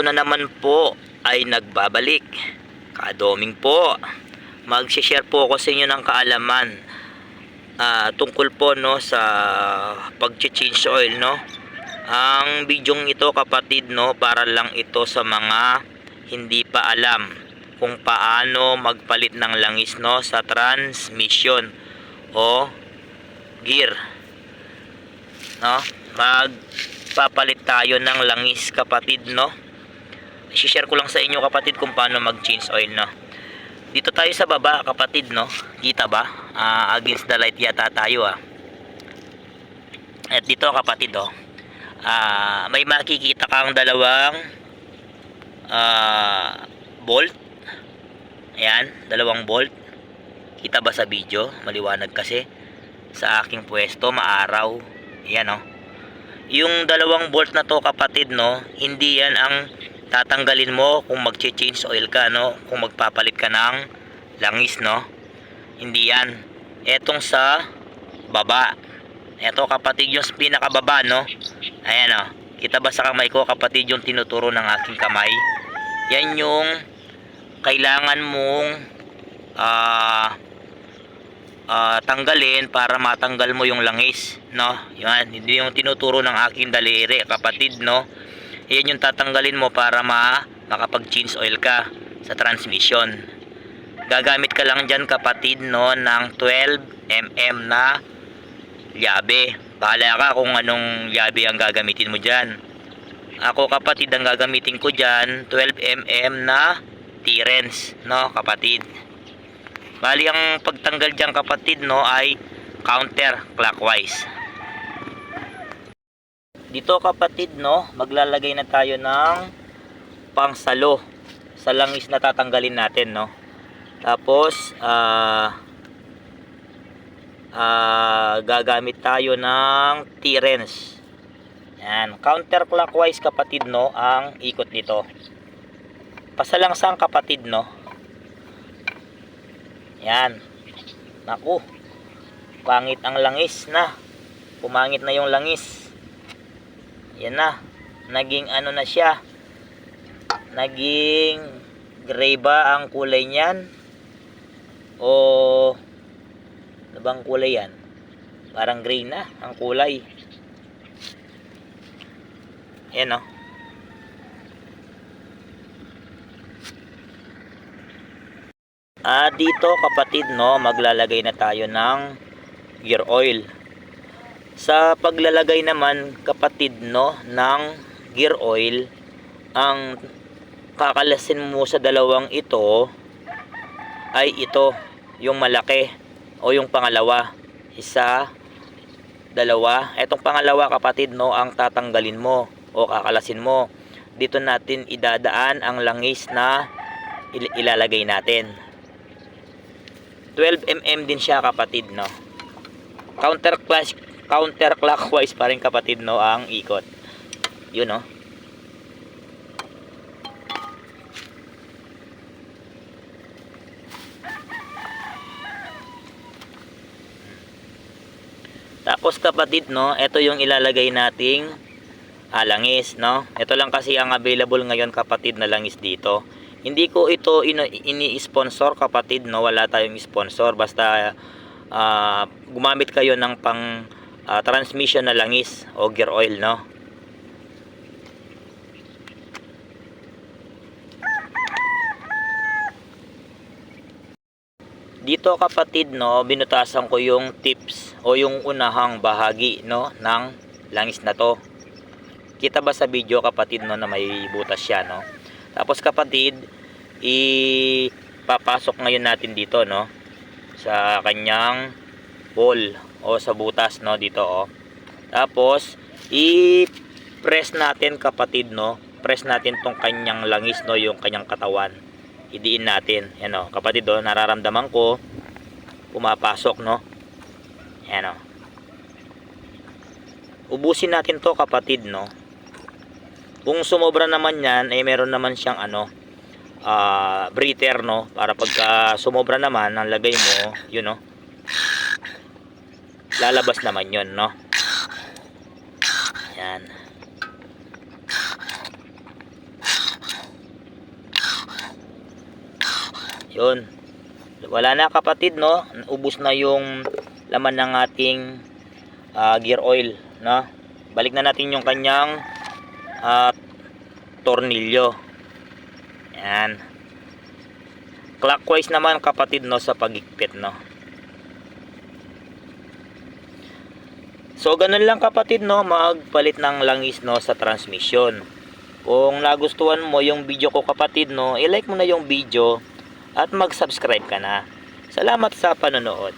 Ako na naman po ay nagbabalik. Kadoming po. Mag-share po ako sa inyo ng kaalaman tungkol po sa pag-change oil, no. Ang bidyong ito, kapatid, no, para lang ito sa mga hindi pa alam kung paano magpalit ng langis, no, sa transmission o gear, no. Magpapalit tayo ng langis, kapatid, no. I-share ko lang sa inyo, kapatid, kung paano mag-change oil, no. Dito tayo sa baba, kapatid, no. Kita ba? Against the light yata tayo, At dito, kapatid, may makikita kang dalawang bolt. Ayan, dalawang bolt. Kita ba sa video? Maliwanag kasi sa aking pwesto, maaraw. Ayan, yung dalawang bolt na to, kapatid, no, hindi yan ang tatanggalin mo kung mag-change oil ka, no, kung magpapalit ka ng langis, no. Hindi yan. Etong sa baba, eto, kapatid, yung pinakababa, no. Ayan, kita ba sa kamay ko, kapatid, yung tinuturo ng aking kamay? Yan yung kailangan mong tanggalin para matanggal mo yung langis, no. Yan, hindi yung tinuturo ng aking daliri, kapatid, no. Yan yung tatanggalin mo para makapag-change oil ka sa transmission. Gagamit ka lang dyan, kapatid, no, ng 12mm na llabe. Bahala ka kung anong llabe ang gagamitin mo dyan. Ako, kapatid, ang gagamitin ko dyan 12mm na T-wrench, no, kapatid. Bali, ang pagtanggal dyan, kapatid, no, ay counterclockwise. Dito, kapatid, no, maglalagay na tayo ng pangsalo sa langis na tatanggalin natin, no. Tapos gagamit tayo ng T-wrench. Yan, counterclockwise, kapatid, no, ang ikot nito. Pasalangsang, kapatid, no. Yan. Naku, pangit ang langis na. Pumangit na yung langis. Yan na, naging ano na siya, naging gray ba ang kulay niyan, o ano bang kulay yan? Parang gray na ang kulay. Yan, dito, kapatid, no, maglalagay na tayo ng gear oil. Sa paglalagay naman, kapatid, no, ng gear oil, ang kakalasin mo sa dalawang ito ay ito, yung malaki o yung pangalawa. Isa, dalawa. Etong pangalawa, kapatid, no, ang tatanggalin mo o kakalasin mo. Dito natin idadaan ang langis na ilalagay natin. 12mm din siya, kapatid, no. Counterclockwise pa rin, kapatid, no, ang ikot. Yun, no. Tapos, kapatid, no, ito yung ilalagay nating langis, no. Ito lang kasi ang available ngayon, kapatid, na langis dito. Hindi ko ito ini-sponsor, kapatid, no. Wala tayong sponsor. Basta gumamit kayo ng pang transmission na langis o gear oil, no. Dito, kapatid, no, binutasan ko yung tips o yung unahang bahagi, no, ng langis na to. Kita ba sa video, kapatid, no, na may butas siya, no. Tapos, kapatid, ipapasok ngayon natin dito, no, sa kanyang ball o sa butas, no, dito, Tapos i-press natin, kapatid, no. Press natin tong kanyang langis, no, yung kanyang katawan. Idiin natin. Yan, kapatid, nararamdaman ko pumapasok, no. Yan, ubusin natin to, kapatid, no. Kung sumobra naman yan, meron naman siyang breather, no, para pagka sumobra naman ang lagay mo, yun, no, lalabas naman yun, no. Yan. Yun. Wala na kapatid, no? Ubos na yung laman ng ating gear oil, no? Balik na natin yung kanyang tornilyo. Yan. Clockwise naman kapatid, no, sa pagigpit, no? So ganun lang kapatid, no, magpalit ng langis, no, sa transmission. Kung nagustuhan mo yung video ko kapatid, no, i-like mo na yung video at mag-subscribe ka na. Salamat sa panonood.